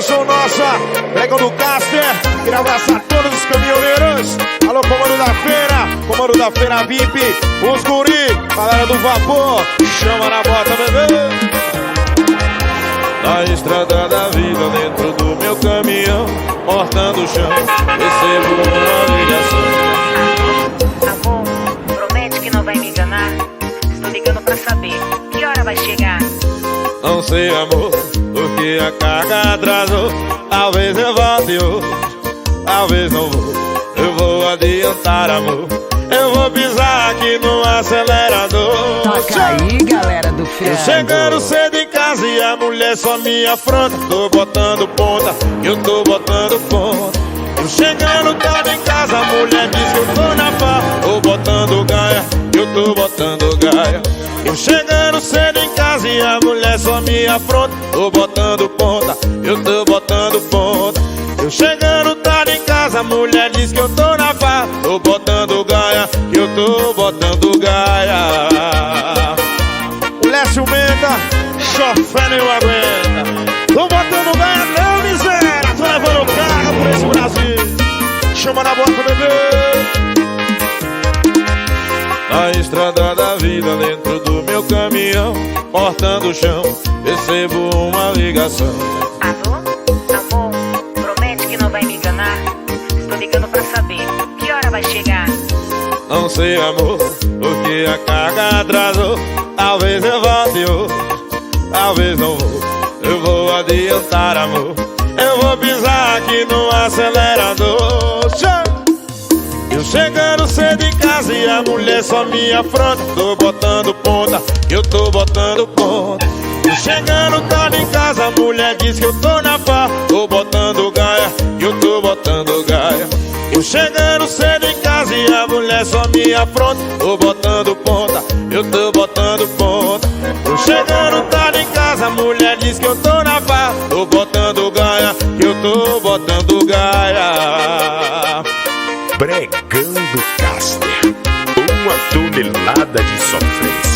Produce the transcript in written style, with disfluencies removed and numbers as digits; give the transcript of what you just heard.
esse som nossa, pregão do Caster. Queria abraçar todos os caminhoneiros. Alô, comando da feira VIP, os guri, galera do vapor, chama na bota, bebê. Na estrada da vida, dentro do meu caminhão, cortando o chão, recebo uma ligação. Amor, promete que não vai me enganar. Estou ligando pra saber que hora vai chegar. Não sei, amor, porque a carga atrasou. Talvez eu volte hoje, talvez não vou. Eu vou adiantar, amor. Eu vou pisar aqui no acelerador. Toca aí, galera do Ferro. Eu chegando cedo em casa e a mulher só me afronta. Tô botando ponta, eu tô botando ponta. Eu chegando tarde em casa, a mulher diz que eu tô na pá. Tô botando gaia, eu tô botando gaia. Eu chegando cedo em casa e a mulher só me afronta. Tô botando ponta, eu tô botando ponta. Eu chegando tarde em casa, a mulher diz que eu tô na pá. Tô botando gaia, que eu tô botando gaia. Mulher ciumenta, chofé nem aguenta. Tô botando gaia não, miséria. Tô levando carga por esse Brasil. Chama na bota, bebê. Na estrada da vida, dentro do meu caminhão, cortando o chão, recebo uma ligação. Alô? Amor, promete que não vai me enganar. Estou ligando pra saber que hora vai chegar. Não sei, amor, porque a carga atrasou. Talvez eu volte hoje, talvez não vou. Eu vou adiantar, amor. Eu vou pisar aqui no acelerador. Eu chegando cedo em casa e a mulher só me afronta. Tô botando ponta, eu tô botando ponta. Eu chegando tarde em casa, a mulher diz que eu tô na pá. Tô botando gaia, eu tô botando gaia. Eu chegando cedo em casa e a mulher só me afronta. Tô botando ponta, eu tô botando ponta. Eu chegando tarde em casa, a mulher diz que eu tô na pá. Tô botando gaia, que eu tô botando gaia. Pregão do Caster, 1 tonelada de sofrência.